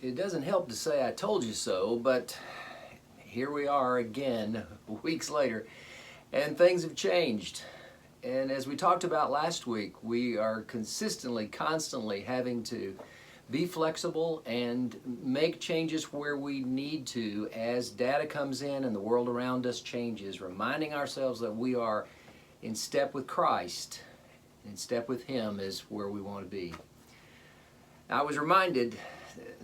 It doesn't help to say I told you so, but here we are again, weeks later, and things have changed. And as we talked about last week, we are constantly having to be flexible and make changes where we need to as data comes in and the world around us changes, reminding ourselves that we are in step with Christ, in step with Him is where we want to be. I was reminded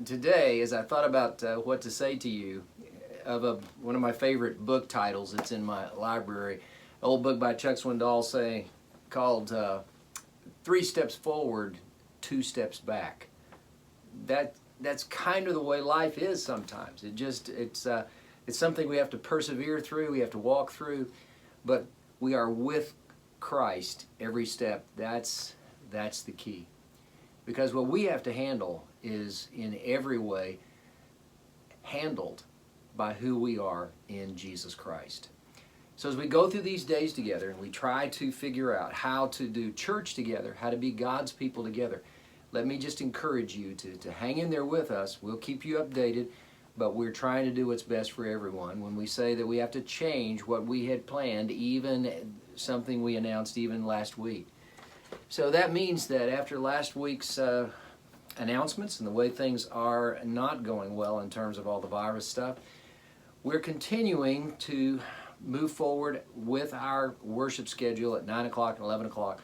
today, as I thought about what to say to you, of one of my favorite book titles that's in my library, an old book by Chuck Swindoll called 3 Steps Forward, 2 Steps Back. That's kind of the way life is sometimes. It's something we have to persevere through, we have to walk through, but we are with Christ every step. That's the key. Because what we have to handle is in every way handled by who we are in Jesus Christ. So as we go through these days together and we try to figure out how to do church together, how to be God's people together, let me just encourage you to hang in there with us. We'll keep you updated, but we're trying to do what's best for everyone. When we say that we have to change what we had planned, even something we announced even last week. So that means that after last week's announcements and the way things are not going well in terms of all the virus stuff, we're continuing to move forward with our worship schedule at 9 o'clock and 11 o'clock.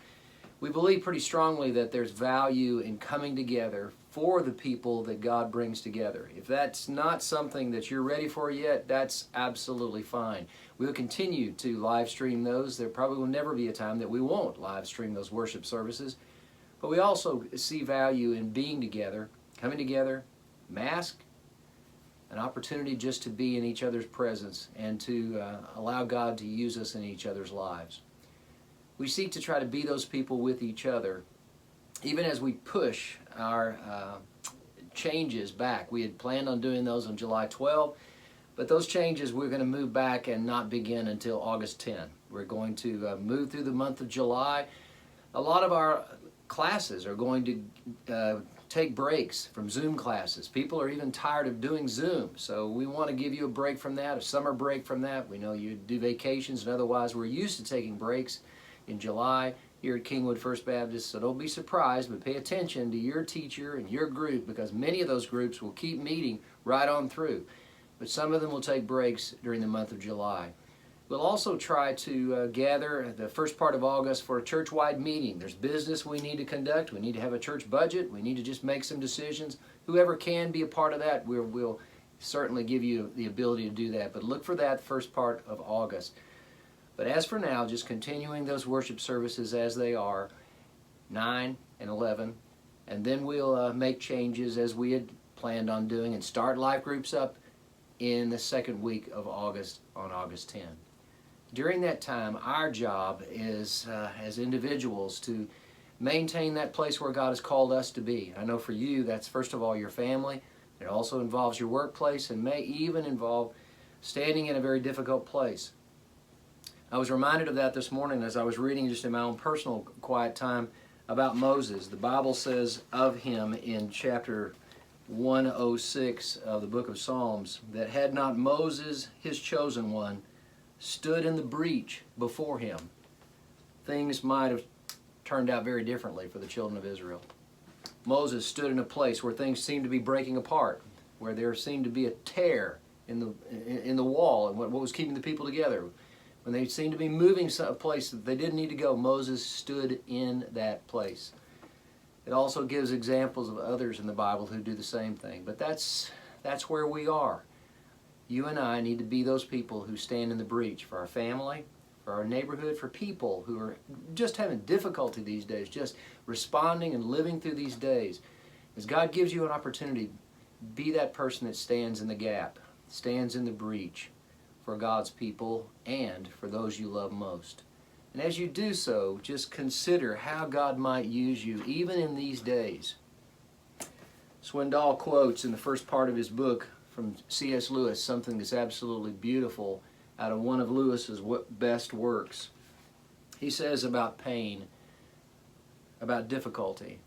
We believe pretty strongly that there's value in coming together for the people that God brings together. If that's not something that you're ready for yet, that's absolutely fine. We'll continue to live stream those. There probably will never be a time that we won't live stream those worship services. But we also see value in being together, coming together, mask, an opportunity just to be in each other's presence and to allow God to use us in each other's lives. We seek to try to be those people with each other, even as we push our changes back. We had planned on doing those on July 12, but those changes we're going to move back and not begin until August 10. We're going to move through the month of July. A lot of our classes are going to take breaks from Zoom classes. People are even tired of doing Zoom, so we want to give you a break from that, a summer break from that. We know you do vacations and otherwise we're used to taking breaks in July here at Kingwood First Baptist, so don't be surprised, but pay attention to your teacher and your group because many of those groups will keep meeting right on through, but some of them will take breaks during the month of July. We'll also try to gather the first part of August for a church-wide meeting. There's business we need to conduct. We need to have a church budget. We need to just make some decisions. Whoever can be a part of that, we'll certainly give you the ability to do that, but look for that first part of August. But as for now, just continuing those worship services as they are, 9 and 11, and then we'll make changes as we had planned on doing and start life groups up in the second week of August on August 10. During that time, our job is, as individuals, to maintain that place where God has called us to be. I know for you, that's first of all your family. It also involves your workplace and may even involve standing in a very difficult place. I was reminded of that this morning as I was reading just in my own personal quiet time about Moses. The Bible says of him in chapter 106 of the book of Psalms that had not Moses, his chosen one, stood in the breach before him, things might have turned out very differently for the children of Israel. Moses stood in a place where things seemed to be breaking apart, where there seemed to be a tear in the wall and what was keeping the people together. When they seemed to be moving a place that they didn't need to go, Moses stood in that place. It also gives examples of others in the Bible who do the same thing. But that's where we are. You and I need to be those people who stand in the breach for our family, for our neighborhood, for people who are just having difficulty these days, just responding and living through these days. As God gives you an opportunity, be that person that stands in the gap, stands in the breach for God's people and for those you love most. And as you do so, just consider how God might use you even in these days. Swindoll quotes in the first part of his book from C.S. Lewis something that's absolutely beautiful out of one of Lewis's best works. He says about pain, about difficulty,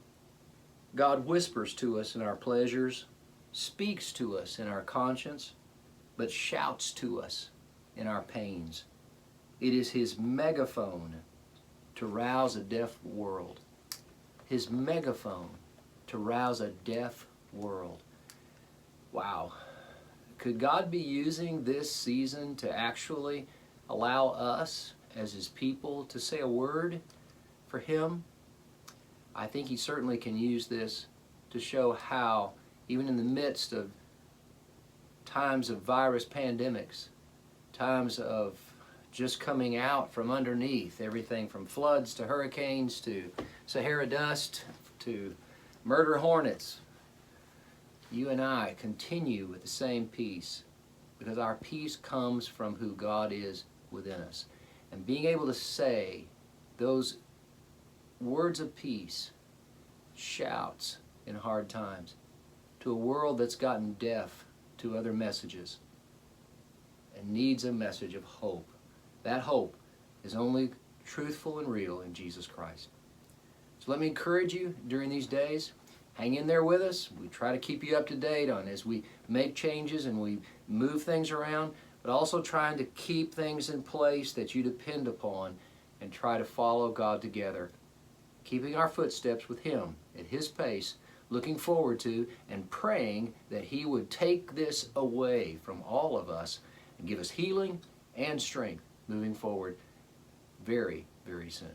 God whispers to us in our pleasures, speaks to us in our conscience, but shouts to us in our pains. It is His megaphone to rouse a deaf world. His megaphone to rouse a deaf world. Wow. Could God be using this season to actually allow us as His people to say a word for Him? I think He certainly can use this to show how, even in the midst of times of virus pandemics, times of just coming out from underneath, everything from floods to hurricanes to Sahara dust to murder hornets, you and I continue with the same peace, because our peace comes from who God is within us. And being able to say those words of peace, shouts in hard times, to a world that's gotten deaf to other messages and needs a message of hope. That hope is only truthful and real in Jesus Christ. So let me encourage you during these days. Hang in there with us. We try to keep you up to date on as we make changes and we move things around, but also trying to keep things in place that you depend upon and try to follow God together, keeping our footsteps with Him at His pace, looking forward to and praying that He would take this away from all of us and give us healing and strength moving forward very, very soon.